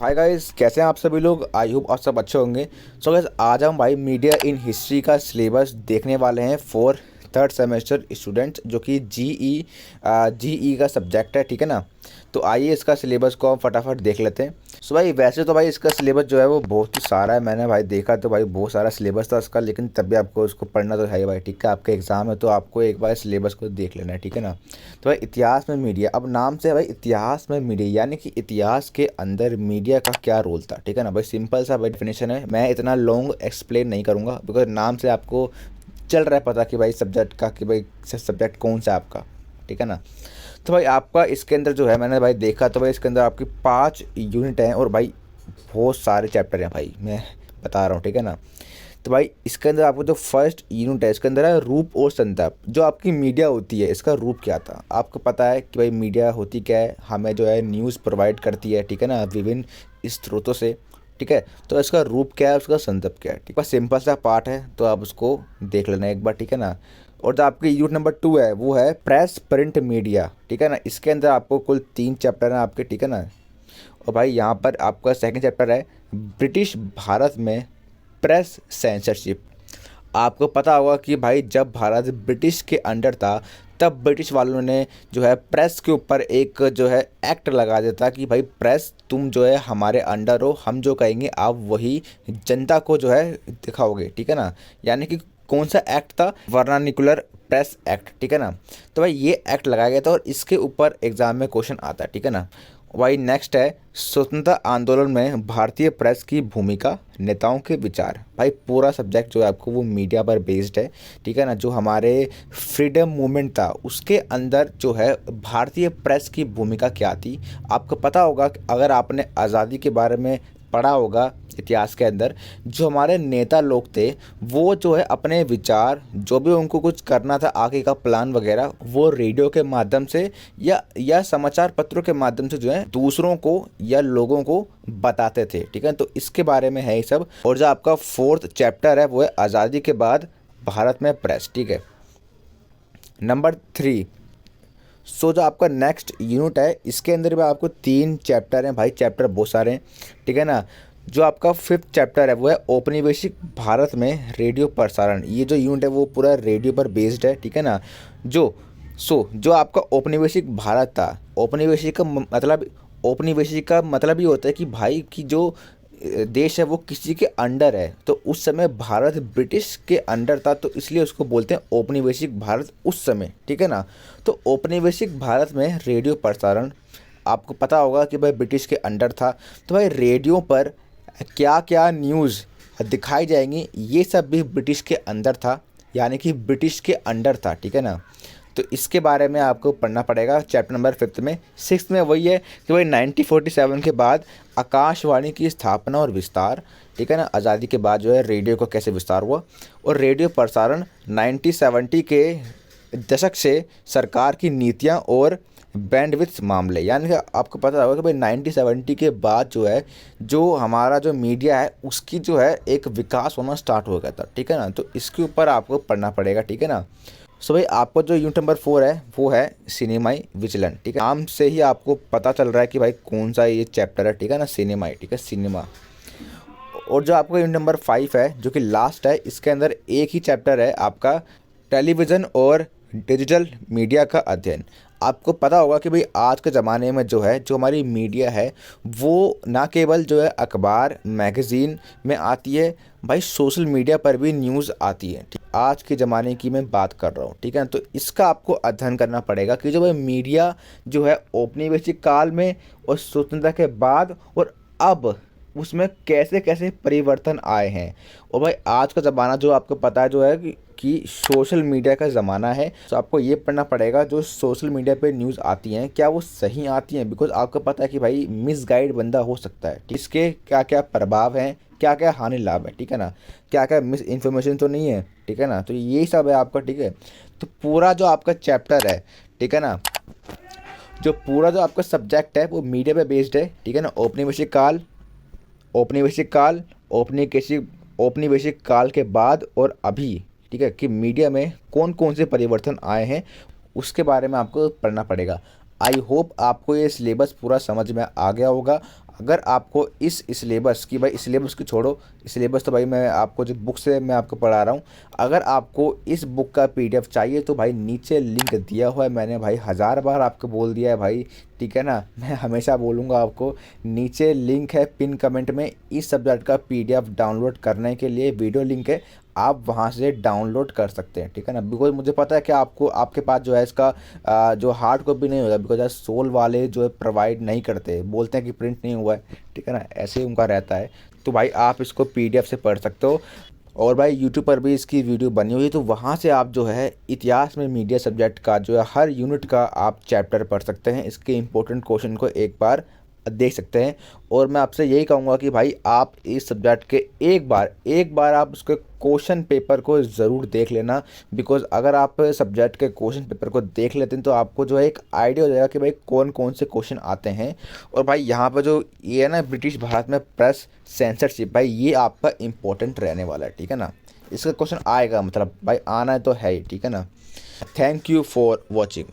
Hi guys, कैसे हैं आप सभी लोग। आई होप आप सब अच्छे होंगे। सो गाइस, आज हम भाई मीडिया इन हिस्ट्री का सिलेबस देखने वाले हैं फॉर थर्ड सेमेस्टर स्टूडेंट्स, जो कि जीई का सब्जेक्ट है, ठीक है ना। तो आइए इसका सिलेबस को हम फटाफट देख लेते हैं। सो भाई वैसे तो भाई इसका सिलेबस जो है वो बहुत ही सारा है। मैंने भाई देखा तो भाई बहुत सारा सिलेबस था इसका, लेकिन तब भी आपको उसको पढ़ना तो है ही भाई, ठीक है। आपका एग्ज़ाम है तो आपको एक बार सिलेबस को देख लेना है, ठीक है ना। तो भाई इतिहास में मीडिया, अब नाम से भाई इतिहास में मीडिया यानी कि इतिहास के अंदर मीडिया का क्या रोल था, ठीक है ना भाई। सिंपल सा भाई डेफिनेशन है, मैं इतना लॉन्ग एक्सप्लेन नहीं करूँगा बिकॉज नाम से आपको चल रहा है पता कि भाई सब्जेक्ट का, कि भाई सब्जेक्ट कौन सा आपका, ठीक है ना। तो भाई आपका इसके अंदर जो है, मैंने भाई देखा तो भाई इसके अंदर आपकी 5 यूनिट हैं और भाई बहुत सारे चैप्टर हैं भाई, मैं बता रहा हूँ, ठीक है ना। तो भाई इसके अंदर आपको जो फर्स्ट यूनिट है इसके अंदर है रूप और संदर्भ। जो आपकी मीडिया होती है इसका रूप क्या था, आपको पता है कि भाई मीडिया होती क्या है, हमें जो है न्यूज़ प्रोवाइड करती है, ठीक है ना, विभिन्न स्रोतों से, ठीक है। तो इसका रूप क्या है, उसका संदर्भ क्या है, ठीक है। सिंपल सा पार्ट है तो आप उसको देख लेना एक बार, ठीक है ना। और जो आपकी यूनिट नंबर 2 है वो है प्रेस प्रिंट मीडिया, ठीक है ना। इसके अंदर आपको कुल 3 चैप्टर हैं आपके, ठीक है ना। और भाई यहाँ पर आपका सेकंड चैप्टर है ब्रिटिश भारत में प्रेस सेंसरशिप। आपको पता होगा कि भाई जब भारत ब्रिटिश के अंडर था तब ब्रिटिश वालों ने जो है प्रेस के ऊपर एक जो है एक्ट लगा देता कि भाई प्रेस तुम जो है हमारे अंडर हो, हम जो कहेंगे आप वही जनता को जो है दिखाओगे, ठीक है ना। यानी कि कौन सा एक्ट था, वर्नानिकुलर प्रेस एक्ट, ठीक है ना। तो भाई ये एक्ट लगाया गया था और इसके ऊपर एग्जाम में क्वेश्चन आता है, ठीक है ना। भाई नेक्स्ट है स्वतंत्रता आंदोलन में भारतीय प्रेस की भूमिका, नेताओं के विचार। भाई पूरा सब्जेक्ट जो है आपको वो मीडिया पर बेस्ड है, ठीक है ना। जो हमारे फ्रीडम मूवमेंट था उसके अंदर जो है भारतीय प्रेस की भूमिका क्या थी, आपको पता होगा अगर आपने आज़ादी के बारे में पढ़ा होगा इतिहास के अंदर। जो हमारे नेता लोग थे वो जो है अपने विचार, जो भी उनको कुछ करना था आगे का प्लान वगैरह, वो रेडियो के माध्यम से या समाचार पत्रों के माध्यम से जो है दूसरों को या लोगों को बताते थे, ठीक है। तो इसके बारे में है ये सब। और जो आपका फोर्थ चैप्टर है वो है आज़ादी के बाद भारत में प्रेस, ठीक है। नंबर 3। जो आपका नेक्स्ट यूनिट है इसके अंदर भी आपको 3 चैप्टर हैं भाई, चैप्टर बहुत सारे हैं, ठीक है ना। जो आपका 5th चैप्टर है वो है औपनिवेशिक भारत में रेडियो प्रसारण। ये जो यूनिट है वो पूरा रेडियो पर बेस्ड है, ठीक है ना। जो आपका औपनिवेशिक भारत था, औपनिवेशिक का मतलब ये होता है कि भाई कि जो देश है वो किसी के अंडर है। तो उस समय भारत ब्रिटिश के अंडर था तो इसलिए उसको बोलते हैं औपनिवेशिक भारत उस समय, ठीक है ना। तो औपनिवेशिक भारत में रेडियो प्रसारण, आपको पता होगा कि भाई ब्रिटिश के अंडर था तो भाई रेडियो पर क्या क्या न्यूज़ दिखाई जाएंगी ये सब भी ब्रिटिश के अंदर था, यानी कि ब्रिटिश के अंडर था, ठीक है ना। तो इसके बारे में आपको पढ़ना पड़ेगा चैप्टर नंबर 5 में। 6th में वही है कि भाई 1947 के बाद आकाशवाणी की स्थापना और विस्तार, ठीक है ना। आज़ादी के बाद जो है रेडियो का कैसे विस्तार हुआ, और रेडियो प्रसारण 1970 के दशक से सरकार की नीतियाँ और बैंडविड्थ मामले। यानी कि आपको पता होगा कि भाई 1970 के बाद जो है जो हमारा जो मीडिया है उसकी जो है एक विकास होना स्टार्ट हो गया था, ठीक है ना। तो इसके ऊपर आपको पढ़ना पड़ेगा, ठीक है ना। सो भाई आपको जो यूनिट नंबर 4 है वो है सिनेमाई विचलन, ठीक है। नाम से ही आपको पता चल रहा है कि भाई कौन सा ये चैप्टर है, ठीक है ना, सिनेमाई, ठीक है, सिनेमा। और जो आपका यूनिट नंबर 5 है जो कि लास्ट है, इसके अंदर एक ही चैप्टर है आपका टेलीविज़न और डिजिटल मीडिया का अध्ययन। आपको पता होगा कि भाई आज के ज़माने में जो है जो हमारी मीडिया है वो ना केवल जो है अखबार मैगज़ीन में आती है, भाई सोशल मीडिया पर भी न्यूज़ आती है, ठीक। आज के ज़माने की मैं बात कर रहा हूँ, ठीक है। तो इसका आपको अध्ययन करना पड़ेगा कि जो भाई मीडिया जो है औपनिवेशिक काल में और स्वतंत्रता के बाद और अब उसमें कैसे कैसे परिवर्तन आए हैं। और भाई आज का ज़माना जो आपको पता है जो है कि सोशल मीडिया का ज़माना है। तो आपको ये पढ़ना पड़ेगा जो सोशल मीडिया पे न्यूज़ आती हैं क्या वो सही आती हैं, बिकॉज आपको पता है कि भाई मिसगाइड बंदा हो सकता है, इसके क्या क्या प्रभाव हैं, क्या क्या हानि लाभ है, ठीक है ना। क्या क्या मिस इन्फॉर्मेशन तो नहीं है, ठीक है ना। तो यही सब है आपका, ठीक है। तो पूरा जो आपका चैप्टर है, ठीक है ना, जो पूरा जो आपका सब्जेक्ट है वो मीडिया पे बेस्ड है, ठीक है ना। औपनिवेशिक काल के बाद और अभी, ठीक है, कि मीडिया में कौन कौन से परिवर्तन आए हैं उसके बारे में आपको पढ़ना पड़ेगा। आई होप आपको ये सिलेबस पूरा समझ में आ गया होगा। अगर आपको इस सिलेबस की, भाई सिलेबस की छोड़ो, सिलेबस तो भाई मैं आपको जो बुक से मैं आपको पढ़ा रहा हूँ, अगर आपको इस बुक का पीडीएफ चाहिए तो भाई नीचे लिंक दिया हुआ है, मैंने भाई 1000 बार आपको बोल दिया है भाई, ठीक है ना, मैं हमेशा बोलूँगा आपको, नीचे लिंक है पिन कमेंट में, इस सब्जेक्ट का पीडीएफ डाउनलोड करने के लिए वीडियो लिंक है, आप वहाँ से डाउनलोड कर सकते हैं, ठीक है ना। बिकॉज मुझे पता है कि आपको, आपके पास जो है इसका जो हार्ड कॉपी नहीं होता, बिकॉज सोल वाले जो है प्रोवाइड नहीं करते, बोलते हैं कि प्रिंट नहीं हुआ है, ठीक है ना, ऐसे ही उनका रहता है। तो भाई आप इसको पीडीएफ से पढ़ सकते हो। और भाई यूट्यूब पर भी इसकी वीडियो बनी हुई है, तो वहाँ से आप जो है इतिहास में मीडिया सब्जेक्ट का जो है हर यूनिट का आप चैप्टर पढ़ सकते हैं, इसके इंपॉर्टेंट क्वेश्चन को एक बार देख सकते हैं। और मैं आपसे यही कहूँगा कि भाई आप इस सब्जेक्ट के एक बार आप उसके क्वेश्चन पेपर को ज़रूर देख लेना, बिकॉज अगर आप सब्जेक्ट के क्वेश्चन पेपर को देख लेते हैं तो आपको जो है एक आइडिया हो जाएगा कि भाई कौन कौन से क्वेश्चन आते हैं। और भाई यहाँ पर जो ये है ना ब्रिटिश भारत में प्रेस सेंसरशिप, भाई ये आपका इम्पोर्टेंट रहने वाला है, ठीक है ना, इसका क्वेश्चन आएगा, मतलब भाई आना तो है ही, ठीक है ना। Thank you for watching.